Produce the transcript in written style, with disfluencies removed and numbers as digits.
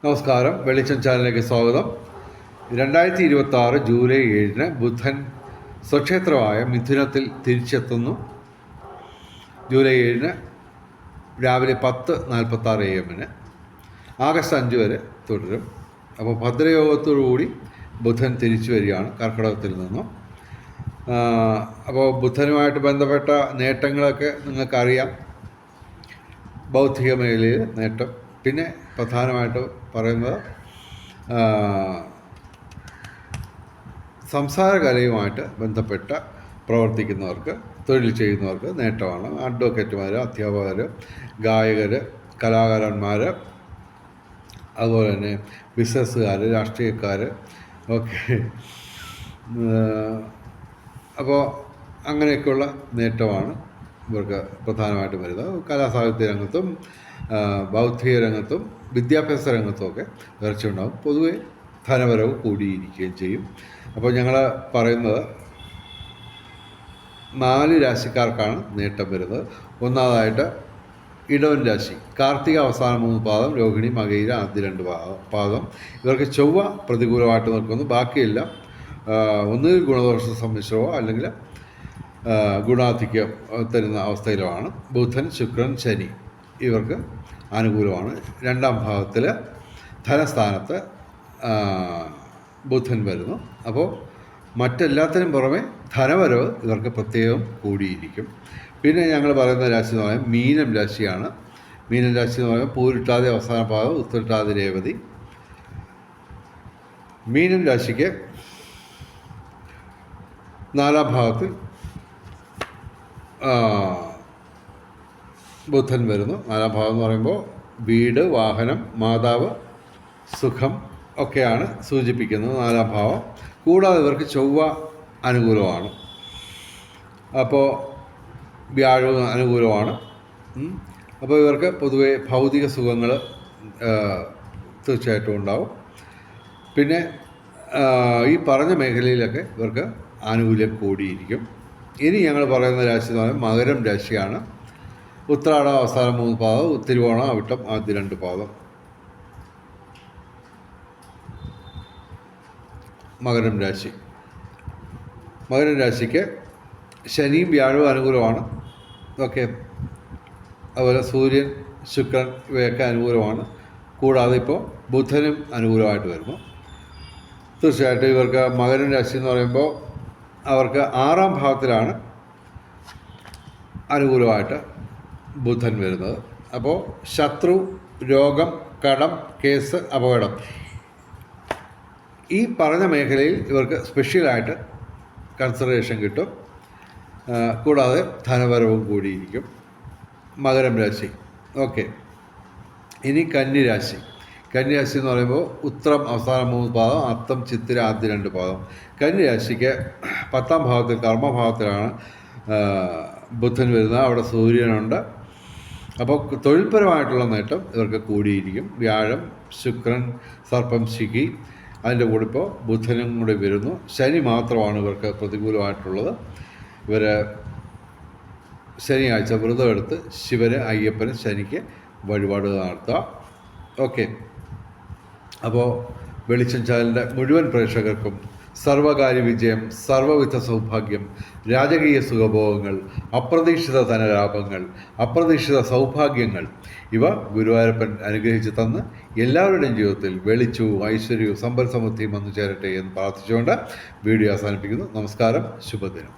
നമസ്കാരം, വെളിച്ചം ചാനലിലേക്ക് സ്വാഗതം. 2026 ജൂലൈ 7 ബുധൻ സ്വക്ഷേത്രമായ മിഥുനത്തിൽ തിരിച്ചെത്തുന്നു. ജൂലൈ 7 രാവിലെ 10:46 AM ആഗസ്റ്റ് 5 വരെ തുടരും. അപ്പോൾ ഭദ്രയോഗത്തോടുകൂടി ബുധൻ തിരിച്ചു വരികയാണ് കർക്കിടകത്തിൽ നിന്നും. അപ്പോൾ ബുധനുമായിട്ട് ബന്ധപ്പെട്ട നേട്ടങ്ങളൊക്കെ നിങ്ങൾക്കറിയാം. ബൗദ്ധിക മേഖലയിൽ നേട്ടം, പിന്നെ പ്രധാനമായിട്ട് പറയുന്നത് സംസാരകലയുമായിട്ട് ബന്ധപ്പെട്ട പ്രവർത്തിക്കുന്നവർക്ക്, തൊഴിൽ ചെയ്യുന്നവർക്ക് നേട്ടമാണ്. അഡ്വക്കേറ്റുമാർ, അധ്യാപകർ, ഗായകർ, കലാകാരന്മാർ, അതുപോലെ തന്നെ ബിസിനസ്സുകാർ, രാഷ്ട്രീയക്കാർ ഒക്കെ. അപ്പോൾ അങ്ങനെയൊക്കെയുള്ള നേട്ടമാണ് ഇവർക്ക് പ്രധാനമായിട്ടും വരുന്നത്. കലാസാഹിത്യ രംഗത്തും ബൗദ്ധിക രംഗത്തും വിദ്യാഭ്യാസ രംഗത്തുമൊക്കെ ഉയർച്ചയുണ്ടാകും. പൊതുവെ ധനവരവ് കൂടിയിരിക്കുകയും ചെയ്യും. അപ്പോൾ ഞങ്ങൾ പറയുന്നത് 4 രാശിക്കാർക്കാണ് നേട്ടം വരുന്നത്. ഒന്നാമതായിട്ട് ഇടവൻ രാശി, കാർത്തിക അവസാന 3 പാദം, രോഹിണി, മകയിര ആദ്യ 2 പാദം. ഇവർക്ക് ചൊവ്വ പ്രതികൂലമായിട്ട് നിൽക്കുന്നു. ബാക്കിയെല്ലാം ഒന്നുകിൽ ഗുണദോഷ സമ്മിശ്രമോ അല്ലെങ്കിൽ ഗുണാധിക്യം തരുന്ന അവസ്ഥയിലുമാണ്. ബുധൻ, ശുക്രൻ, ശനി ഇവർക്ക് അനുകൂലമാണ്. 2ാം ഭാവത്തിൽ ധനസ്ഥാനത്ത് ബുധൻ വരുന്നു. അപ്പോൾ മറ്റെല്ലാത്തിനും പുറമെ ധനവരവ് ഇവർക്ക് പ്രത്യേകം കൂടിയിരിക്കും. പിന്നെ ഞങ്ങൾ പറയുന്ന രാശി എന്ന് പറയുന്നത് മീനം രാശിയാണ്. മീനം രാശി എന്ന് പറയുമ്പോൾ പൂരിട്ടാതി അവസാന പാദം, ഉത്തരട്ടാതി രേവതി. മീനം രാശിക്ക് 4ാം ഭാവത്തിൽ ബുധൻ വരുന്നു. 4ാം ഭാവം എന്ന് പറയുമ്പോൾ വീട്, വാഹനം, മാതാവ്, സുഖം ഒക്കെയാണ് സൂചിപ്പിക്കുന്നത് 4ാം ഭാവം. കൂടാതെ ഇവർക്ക് ചൊവ്വ അനുകൂലമാണ്. അപ്പോൾ വ്യാഴവും അനുകൂലമാണ്. അപ്പോൾ ഇവർക്ക് പൊതുവെ ഭൗതിക സുഖങ്ങൾ തീർച്ചയായിട്ടും ഉണ്ടാവും. പിന്നെ ഈ പറഞ്ഞ മേഖലയിലൊക്കെ ഇവർക്ക് ആനുകൂല്യം കൂടിയിരിക്കും. ഇനി ഞങ്ങൾ പറയുന്ന രാശി എന്ന് പറയുന്നത് മകരം രാശിയാണ്. ഉത്രാടം അവസാന 3 പാദം, തിരുവോണം, അവിട്ടം ആദ്യ 2 പാദം. മകരം രാശി. മകരം രാശിക്ക് ശനിയും വ്യാഴവും അനുകൂലമാണ്. ഓക്കെ. അതുപോലെ സൂര്യൻ, ശുക്രൻ ഇവയൊക്കെ അനുകൂലമാണ്. കൂടാതെ ഇപ്പോൾ ബുധനും അനുകൂലമായിട്ട് വരുന്നു. തീർച്ചയായിട്ടും ഇവർക്ക് മകരം രാശി എന്ന് പറയുമ്പോൾ അവർക്ക് 6ാം ഭാവത്തിലാണ് അനുകൂലമായിട്ട് ബുധൻ വരുന്നത്. അപ്പോൾ ശത്രു, രോഗം, കടം, കേസ്, അപകടം ഈ പറഞ്ഞ മേഖലയിൽ ഇവർക്ക് സ്പെഷ്യലായിട്ട് കൺസിഡറേഷൻ കിട്ടും. കൂടാതെ ധനവരവും കൂടിയിരിക്കും. മകരം രാശി. ഓക്കെ. ഇനി കന്നിരാശി. കന്നിരാശി എന്ന് പറയുമ്പോൾ ഉത്രം അവസാന 3 പാദം, അത്തം, ചിത്തിര ആദ്യ 2 പാദം. കന്നിരാശിക്ക് 10ാം ഭാവത്തിൽ കർമ്മഭാവത്തിലാണ് ബുധൻ വരുന്നത്. അവിടെ സൂര്യനുണ്ട്. അപ്പോൾ തൊഴിൽപരമായിട്ടുള്ള നേട്ടം ഇവർക്ക് കൂടിയിരിക്കും. വ്യാഴം, ശുക്രൻ, സർപ്പം, ശിഖി, അതിൻ്റെ കൂടെ ഇപ്പോൾ ബുധനും കൂടി വരുന്നു. ശനി മാത്രമാണ് ഇവർക്ക് പ്രതികൂലമായിട്ടുള്ളത്. ഇവർ ശനിയാഴ്ച വ്രതമെടുത്ത് ശിവന്, അയ്യപ്പന്, ശനിക്ക് വഴിപാട് നടത്തുക. ഓക്കെ. അപ്പോൾ വെളിച്ചം ചാനലിൻ്റെ മുഴുവൻ പ്രേക്ഷകർക്കും സർവകാര്യ വിജയം, സർവവിധ സൗഭാഗ്യം, രാജകീയ സുഖഭോഗങ്ങൾ, അപ്രതീക്ഷിത ധനലാഭങ്ങൾ, അപ്രതീക്ഷിത സൗഭാഗ്യങ്ങൾ ഇവ ഗുരുവായൂരപ്പൻ അനുഗ്രഹിച്ച് തന്ന് എല്ലാവരുടെയും ജീവിതത്തിൽ വെളിച്ചവും ഐശ്വര്യവും സമ്പൽ സമൃദ്ധിയും വന്നു ചേരട്ടെ എന്ന് പ്രാർത്ഥിച്ചുകൊണ്ട് വീഡിയോ അവസാനിപ്പിക്കുന്നു. നമസ്കാരം, ശുഭദിനം.